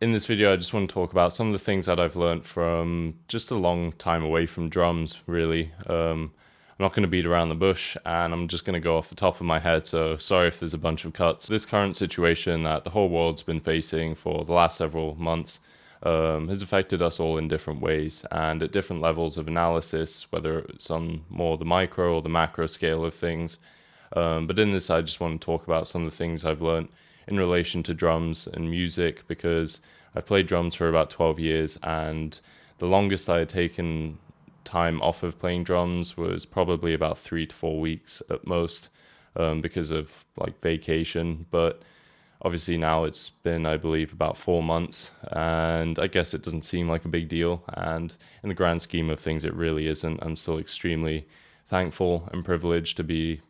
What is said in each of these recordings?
In this video, I just want to talk about some of the things that I've learned from just a long time away from drums, really. I'm not going to beat around the bush, and I'm just going to go off the top of my head, so sorry if there's a bunch of cuts. This current situation that the whole world's been facing for the last several months has affected us all in different ways and at different levels of analysis, whether it's on more the micro or the macro scale of things. But in this, I just want to talk about some of the things I've learned in relation to drums and music, because I've played drums for about 12 years, and the longest I had taken time off of playing drums was probably about 3 to 4 weeks at most, because of like vacation. But obviously now it's been, I believe, about 4 months, and I guess it doesn't seem like a big deal. And in the grand scheme of things, it really isn't. I'm still extremely thankful and privileged to be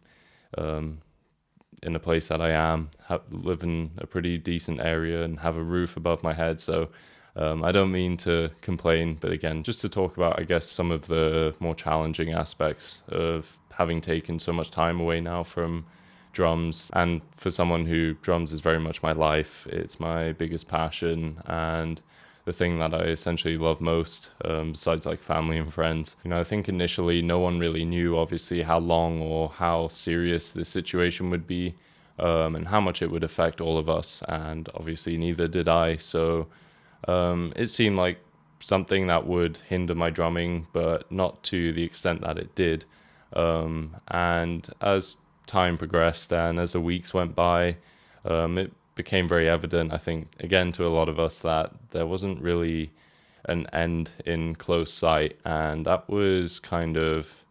in the place that I am, live in a pretty decent area and have a roof above my head. So I don't mean to complain, but again, just to talk about, I guess, some of the more challenging aspects of having taken so much time away now from drums. And for someone who drums is very much my life, it's my biggest passion and the thing that I essentially love most, besides like family and friends. I think initially no one really knew, obviously, how long or how serious this situation would be, and how much it would affect all of us. And obviously neither did I. So it seemed like something that would hinder my drumming, but not to the extent that it did. And as time progressed and as the weeks went by, it became very evident, I think, again, to a lot of us, that there wasn't really an end in close sight. And that was kind of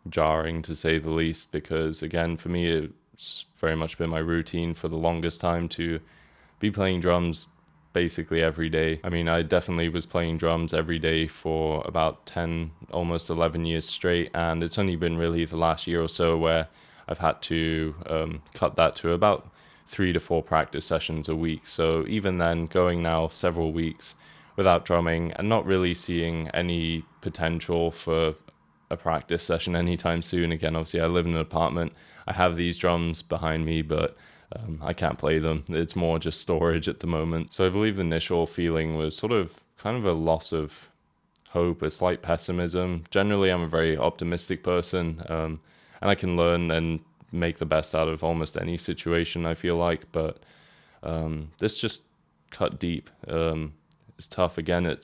jarring, to say the least, because, again, for me, it's very much been my routine for the longest time to be playing drums basically every day. I mean, I definitely was playing drums every day for about 10, almost 11 years straight. And it's only been really the last year or so where I've had to cut that to about 3 to 4 practice sessions a week. So even then, going now several weeks without drumming and not really seeing any potential for a practice session anytime soon. Again, obviously I live in an apartment. I have these drums behind me, but I can't play them. It's more just storage at the moment. So I believe the initial feeling was sort of kind of a loss of hope, a slight pessimism. Generally, I'm a very optimistic person, and I can learn and make the best out of almost any situation, I feel like. But this just cut deep. It's tough. Again,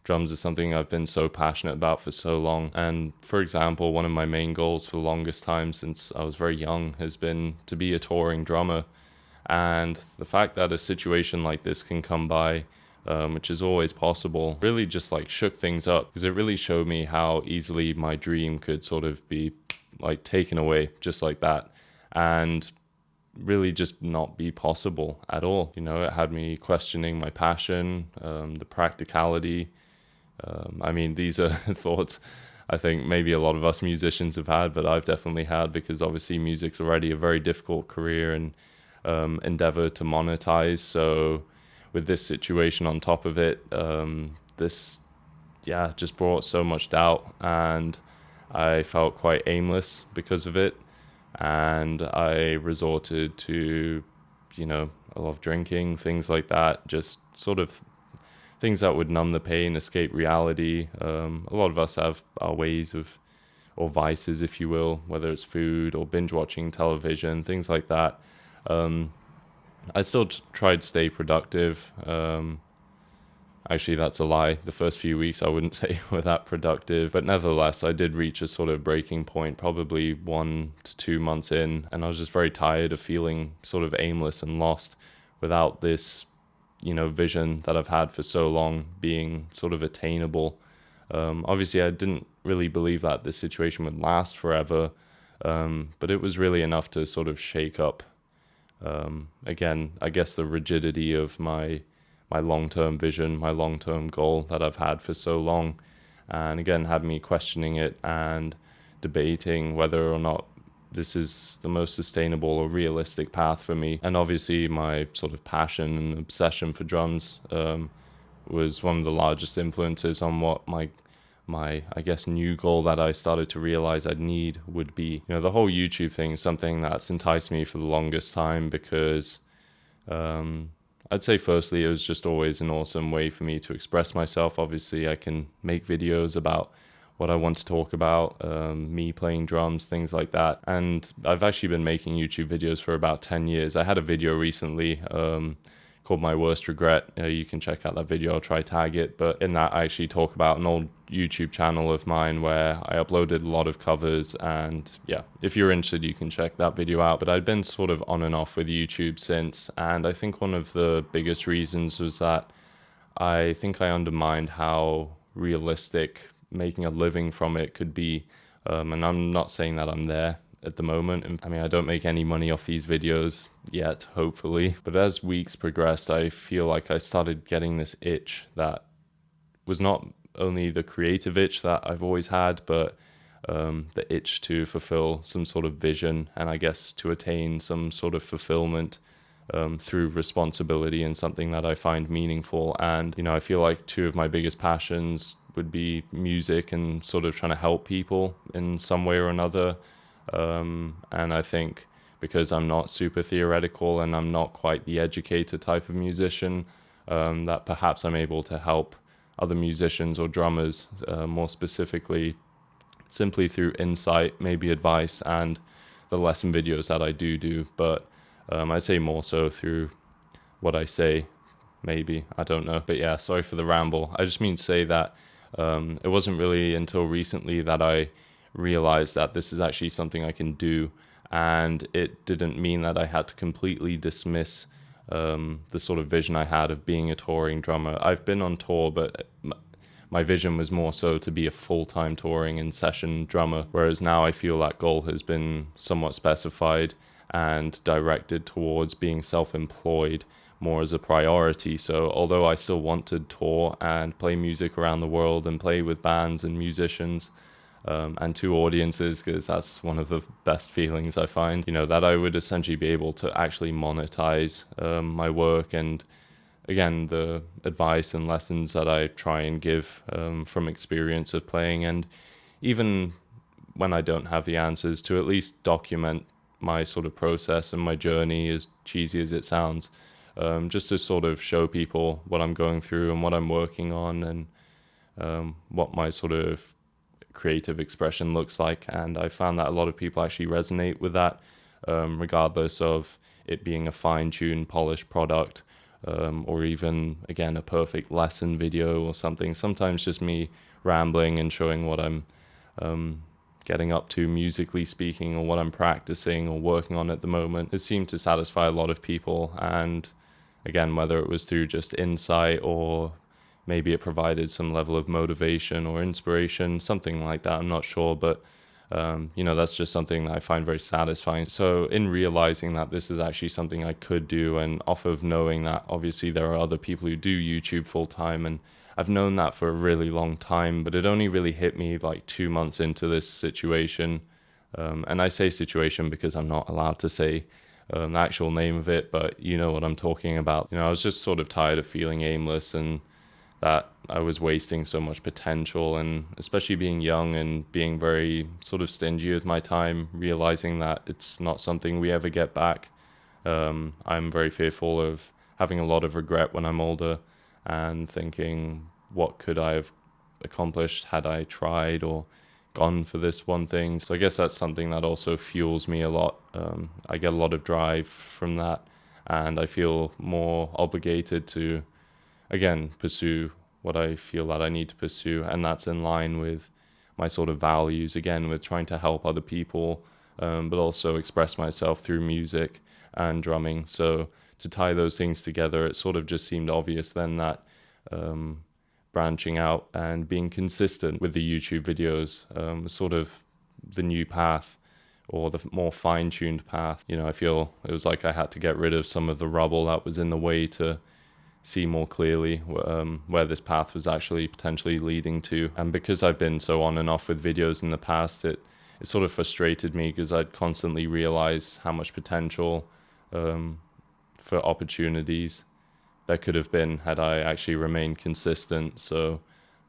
drums is something I've been so passionate about for so long. And for example, one of my main goals for the longest time since I was very young has been to be a touring drummer. And the fact that a situation like this can come by, which is always possible, really just like shook things up, because it really showed me how easily my dream could sort of be like taken away just like that, and really just not be possible at all. It had me questioning my passion, the practicality. I mean, these are thoughts I think maybe a lot of us musicians have had, but I've definitely had, because obviously music's already a very difficult career and endeavor to monetize. So with this situation on top of it, this just brought so much doubt, and I felt quite aimless because of it. And I resorted to, a lot of drinking, things like that, just sort of things that would numb the pain, escape reality. A lot of us have our ways of, or vices, if you will, whether it's food or binge watching television, things like that. I still tried to stay productive. Actually, that's a lie. The first few weeks I wouldn't say were that productive, but nevertheless, I did reach a sort of breaking point, probably 1 to 2 months in, and I was just very tired of feeling sort of aimless and lost without this, vision that I've had for so long being sort of attainable. Obviously, I didn't really believe that this situation would last forever, but it was really enough to sort of shake up, again, I guess, the rigidity of my long-term vision, my long-term goal that I've had for so long. And again, had me questioning it and debating whether or not this is the most sustainable or realistic path for me. And obviously my sort of passion and obsession for drums was one of the largest influences on what my I guess new goal that I started to realize I'd need would be. The whole YouTube thing is something that's enticed me for the longest time, because I'd say firstly, it was just always an awesome way for me to express myself. Obviously, I can make videos about what I want to talk about, me playing drums, things like that. And I've actually been making YouTube videos for about 10 years. I had a video recently called My Worst Regret. You can check out that video, I'll try tag it. But in that, I actually talk about an old YouTube channel of mine where I uploaded a lot of covers. And yeah, if you're interested, you can check that video out. But I'd been sort of on and off with YouTube since. And I think one of the biggest reasons was that I think I undermined how realistic making a living from it could be. And I'm not saying that I'm there at the moment. I mean, I don't make any money off these videos yet, hopefully. But as weeks progressed, I feel like I started getting this itch that was not only the creative itch that I've always had, but the itch to fulfill some sort of vision, and I guess to attain some sort of fulfillment through responsibility and something that I find meaningful. And, you know, I feel like two of my biggest passions would be music and sort of trying to help people in some way or another. And I think because I'm not super theoretical and I'm not quite the educator type of musician, that perhaps I'm able to help other musicians or drummers more specifically simply through insight, maybe advice, and the lesson videos that I do. But I say more so through what I say, maybe, I don't know. But yeah, sorry for the ramble. I just mean to say that it wasn't really until recently that I realized that this is actually something I can do, and it didn't mean that I had to completely dismiss the sort of vision I had of being a touring drummer. I've been on tour, but my vision was more so to be a full-time touring and session drummer, whereas now I feel that goal has been somewhat specified and directed towards being self-employed more as a priority. So although I still want to tour and play music around the world and play with bands and musicians and to audiences, because that's one of the best feelings I find, you know, that I would essentially be able to actually monetize my work, and again, the advice and lessons that I try and give from experience of playing, and even when I don't have the answers, to at least document my sort of process and my journey, as cheesy as it sounds, just to sort of show people what I'm going through and what I'm working on, and what my sort of creative expression looks like. And I found that a lot of people actually resonate with that, regardless of it being a fine-tuned, polished product, or even, again, a perfect lesson video or something. Sometimes just me rambling and showing what I'm getting up to musically speaking, or what I'm practicing or working on at the moment, it seemed to satisfy a lot of people. And again, whether it was through just insight, or maybe it provided some level of motivation or inspiration, something like that, I'm not sure, but you know, that's just something that I find very satisfying. So in realizing that this is actually something I could do, and off of knowing that obviously there are other people who do YouTube full time, and I've known that for a really long time, but it only really hit me like 2 months into this situation. And I say situation because I'm not allowed to say the actual name of it, but you know what I'm talking about. You know, I was just sort of tired of feeling aimless, and that I was wasting so much potential, and especially being young and being very sort of stingy with my time, realizing that it's not something we ever get back. I'm very fearful of having a lot of regret when I'm older, and thinking, what could I have accomplished had I tried or gone for this one thing? So I guess that's something that also fuels me a lot. I get a lot of drive from that, and I feel more obligated to, again, pursue what I feel that I need to pursue, and that's in line with my sort of values, again, with trying to help other people, but also express myself through music and drumming. So to tie those things together, it sort of just seemed obvious then that branching out and being consistent with the YouTube videos was sort of the new path, or the more fine-tuned path. You know, I feel it was like I had to get rid of some of the rubble that was in the way to see more clearly where this path was actually potentially leading to. And because I've been so on and off with videos in the past, it sort of frustrated me, because I'd constantly realize how much potential for opportunities there could have been had I actually remained consistent. So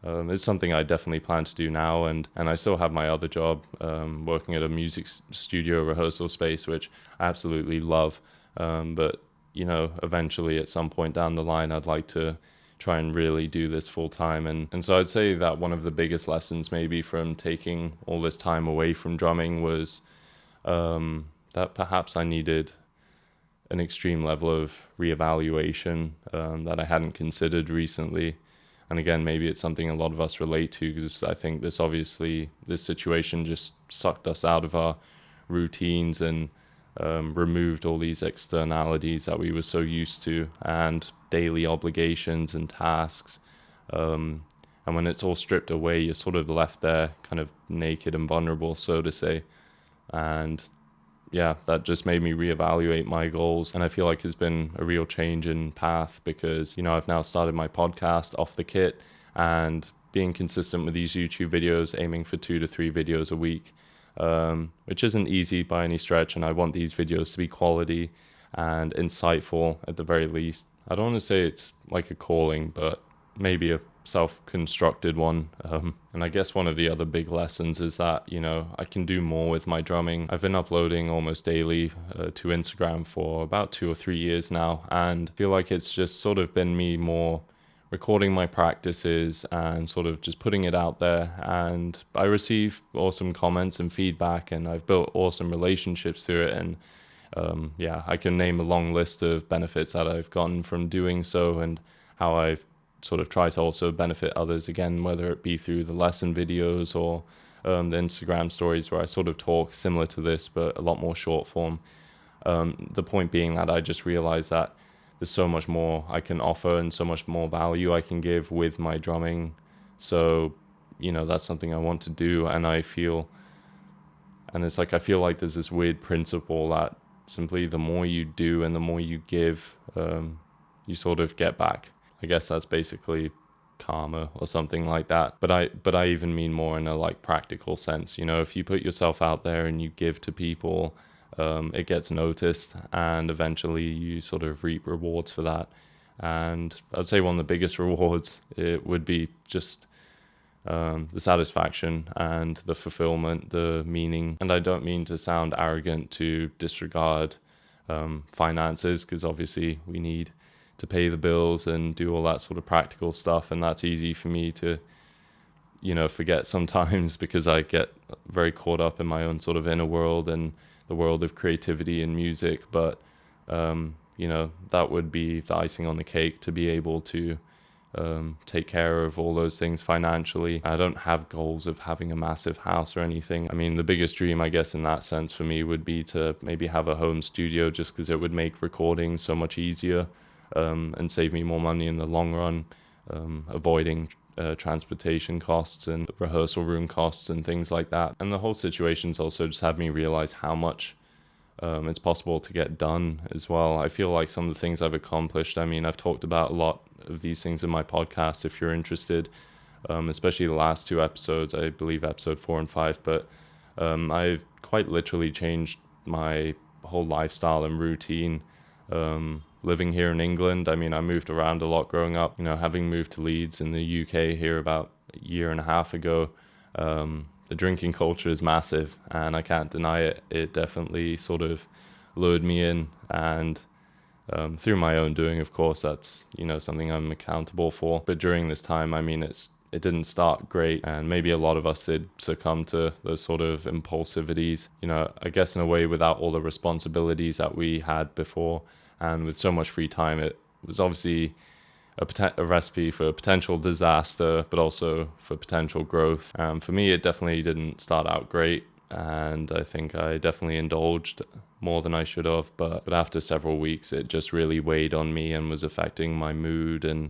it's something I definitely plan to do now, and I still have my other job working at a music studio rehearsal space, which I absolutely love. But eventually at some point down the line, I'd like to try and really do this full time. And so I'd say that one of the biggest lessons maybe from taking all this time away from drumming was that perhaps I needed an extreme level of reevaluation that I hadn't considered recently. And again, maybe it's something a lot of us relate to, because I think this situation just sucked us out of our routines and removed all these externalities that we were so used to, and daily obligations and tasks. And when it's all stripped away, you're sort of left there kind of naked and vulnerable, so to say. And yeah, that just made me reevaluate my goals. And I feel like it's been a real change in path, because, I've now started my podcast off the kit and being consistent with these YouTube videos, aiming for 2 to 3 videos a week, which isn't easy by any stretch. And I want these videos to be quality and insightful at the very least. I don't want to say it's like a calling, but maybe a self-constructed one. And I guess one of the other big lessons is that, I can do more with my drumming. I've been uploading almost daily to Instagram for about 2 or 3 years now, and I feel like it's just sort of been me more recording my practices and sort of just putting it out there. And I receive awesome comments and feedback, and I've built awesome relationships through it. And I can name a long list of benefits that I've gotten from doing so, and how I've sort of try to also benefit others, again, whether it be through the lesson videos or the Instagram stories, where I sort of talk similar to this, but a lot more short form. The point being that I just realized that there's so much more I can offer and so much more value I can give with my drumming. So, that's something I want to do. And I feel like there's this weird principle that simply the more you do and the more you give, you sort of get back. I guess that's basically karma or something like that. But I even mean more in a like practical sense. If you put yourself out there and you give to people, it gets noticed, and eventually you sort of reap rewards for that. And I'd say one of the biggest rewards, it would be just the satisfaction and the fulfillment, the meaning. And I don't mean to sound arrogant to disregard finances, because obviously we need to pay the bills and do all that sort of practical stuff, and that's easy for me to forget sometimes, because I get very caught up in my own sort of inner world and the world of creativity and music. But that would be the icing on the cake, to be able to take care of all those things financially. I don't have goals of having a massive house or anything. I mean, the biggest dream, I guess, in that sense for me would be to maybe have a home studio, just because it would make recording so much easier. And save me more money in the long run, avoiding transportation costs and rehearsal room costs and things like that. And the whole situation's also just had me realize how much it's possible to get done as well. I feel like some of the things I've accomplished, I mean, I've talked about a lot of these things in my podcast if you're interested, especially the last 2 episodes, I believe episode 4 and 5. But I've quite literally changed my whole lifestyle and routine. Living here in England, I mean, I moved around a lot growing up, having moved to Leeds in the UK here about a year and a half ago. The drinking culture is massive, and I can't deny it. It definitely sort of lured me in, and through my own doing, of course, that's, something I'm accountable for. But during this time, I mean, it didn't start great, and maybe a lot of us did succumb to those sort of impulsivities, I guess in a way without all the responsibilities that we had before. And with so much free time, it was obviously a recipe for potential disaster, but also for potential growth. For me, it definitely didn't start out great, and I think I definitely indulged more than I should have. But after several weeks, it just really weighed on me and was affecting my mood and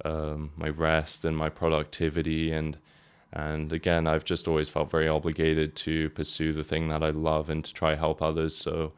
my rest and my productivity. And again, I've just always felt very obligated to pursue the thing that I love and to try help others. So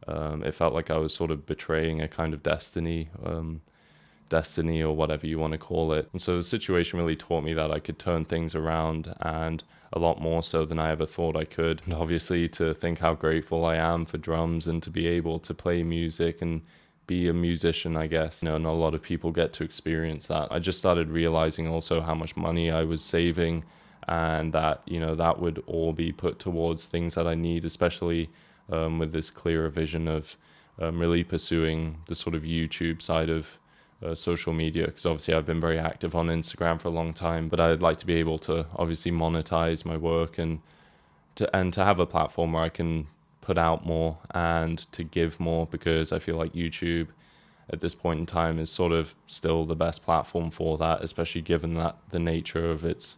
it felt like I was sort of betraying a kind of destiny or whatever you want to call it. And so the situation really taught me that I could turn things around, and a lot more so than I ever thought I could. And obviously to think how grateful I am for drums and to be able to play music and be a musician, I guess. Not a lot of people get to experience that. I just started realizing also how much money I was saving, and that, that would all be put towards things that I need, especially with this clearer vision of really pursuing the sort of YouTube side of social media, because obviously I've been very active on Instagram for a long time, but I'd like to be able to obviously monetize my work and to have a platform where I can put out more and to give more, because I feel like YouTube at this point in time is sort of still the best platform for that, especially given that the nature of its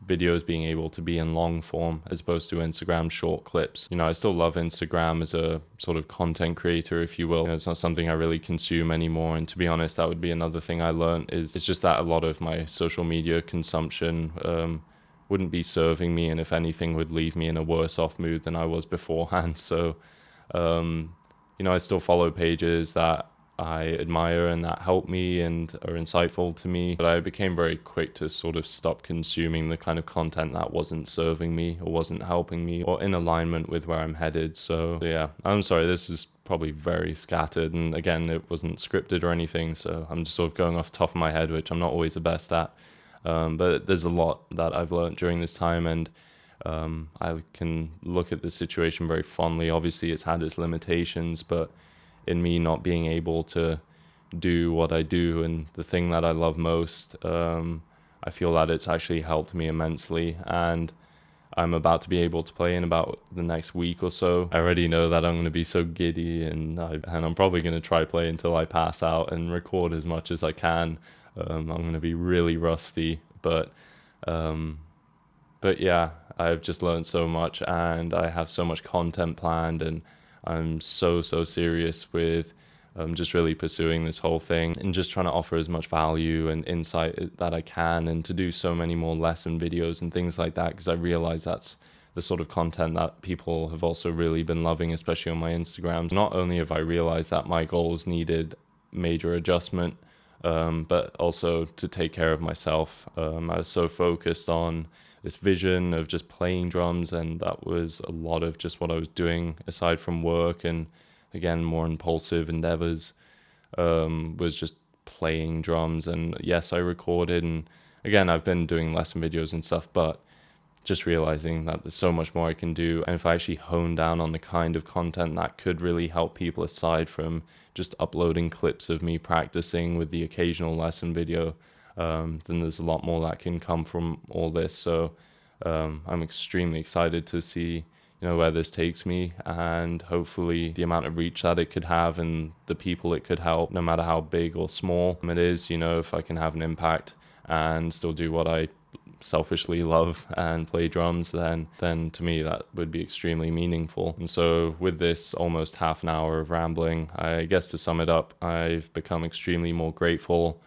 videos being able to be in long form as opposed to Instagram short clips. I still love Instagram as a sort of content creator, if you will. It's not something I really consume anymore, and to be honest, that would be another thing I learned, is it's just that a lot of my social media consumption wouldn't be serving me, and if anything would leave me in a worse off mood than I was beforehand. So I still follow pages that I admire and that help me and are insightful to me, but I became very quick to sort of stop consuming the kind of content that wasn't serving me or wasn't helping me or in alignment with where I'm headed. So yeah, I'm sorry, this is probably very scattered, and again, it wasn't scripted or anything, so I'm just sort of going off the top of my head, which I'm not always the best at. But there's a lot that I've learned during this time, and I can look at the situation very fondly. Obviously, it's had its limitations, but in me not being able to do what I do and the thing that I love most, I feel that it's actually helped me immensely, and I'm about to be able to play in about the next week or so. I already know that I'm going to be so giddy, and I'm probably going to try play until I pass out and record as much as I can. I'm going to be really rusty, but yeah, I've just learned so much, and I have so much content planned, and I'm so serious with just really pursuing this whole thing and just trying to offer as much value and insight that I can, and to do so many more lesson videos and things like that, because I realize that's the sort of content that people have also really been loving, especially on my Instagram. Not only have I realized that my goals needed major adjustment, but also to take care of myself. I was so focused on this vision of just playing drums, and that was a lot of just what I was doing aside from work and again more impulsive endeavors, was just playing drums. And yes, I recorded, and again I've been doing lesson videos and stuff, but just realizing that there's so much more I can do, and if I actually hone down on the kind of content that could really help people aside from just uploading clips of me practicing with the occasional lesson video, then there's a lot more that can come from all this. So I'm extremely excited to see where this takes me, and hopefully the amount of reach that it could have and the people it could help, no matter how big or small it is. If I can have an impact and still do what I selfishly love and play drums, then to me that would be extremely meaningful. And so with this almost half an hour of rambling, I guess to sum it up, I've become extremely more grateful,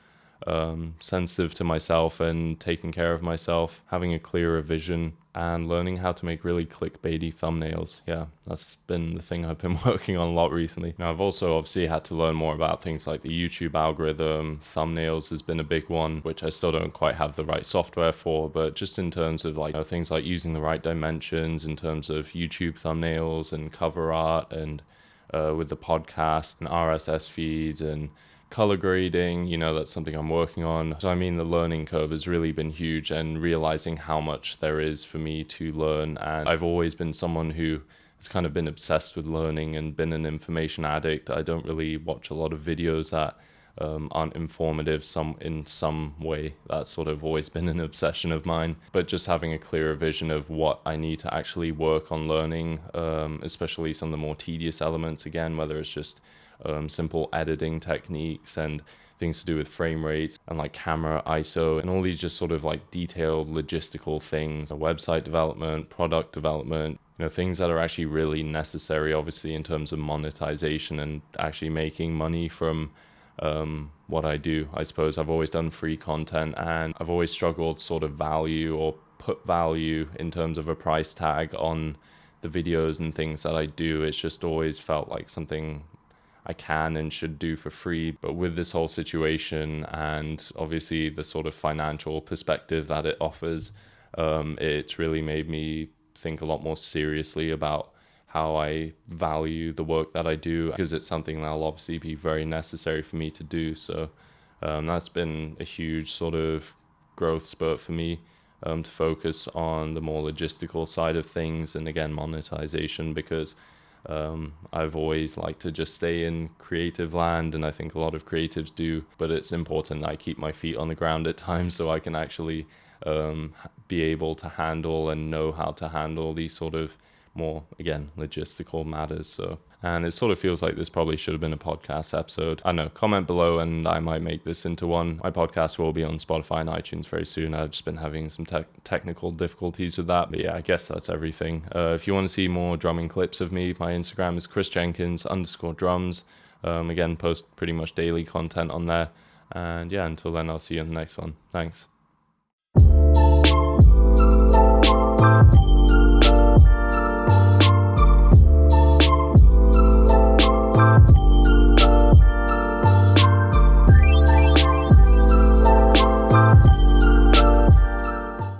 sensitive to myself and taking care of myself, having a clearer vision, and learning how to make really clickbaity thumbnails. Yeah, that's been the thing I've been working on a lot recently. Now, I've also obviously had to learn more about things like the YouTube algorithm. Thumbnails has been a big one, which I still don't quite have the right software for, but just in terms of things like using the right dimensions in terms of YouTube thumbnails and cover art, and with the podcast and RSS feeds and color grading, that's something I'm working on. So the learning curve has really been huge, and realizing how much there is for me to learn. And I've always been someone who has kind of been obsessed with learning and been an information addict. I don't really watch a lot of videos that aren't informative in some way. That's sort of always been an obsession of mine. But just having a clearer vision of what I need to actually work on learning, especially some of the more tedious elements, again, whether it's just simple editing techniques and things to do with frame rates and camera ISO and all these just sort of detailed logistical things, website development, product development, things that are actually really necessary, obviously, in terms of monetization and actually making money from what I do. I suppose I've always done free content, and I've always struggled to sort of value or put value in terms of a price tag on the videos and things that I do. It's just always felt like something I can and should do for free. But with this whole situation, and obviously the sort of financial perspective that it offers, it's really made me think a lot more seriously about how I value the work that I do, because it's something that'll obviously be very necessary for me to do. So that's been a huge sort of growth spurt for me, to focus on the more logistical side of things, and again monetization, because I've always liked to just stay in creative land, and I think a lot of creatives do, but it's important that I keep my feet on the ground at times so I can actually be able to handle and know how to handle these sort of more, again, logistical matters. So, and it sort of feels like this probably should have been a podcast episode. I don't know, comment below and I might make this into one. My podcast will be on Spotify and iTunes very soon. I've just been having some technical difficulties with that, but yeah, I guess that's everything. If you want to see more drumming clips of me, my Instagram is chrisjenkinsdrums. Again, post pretty much daily content on there. And yeah, until then, I'll see you in the next one. Thanks.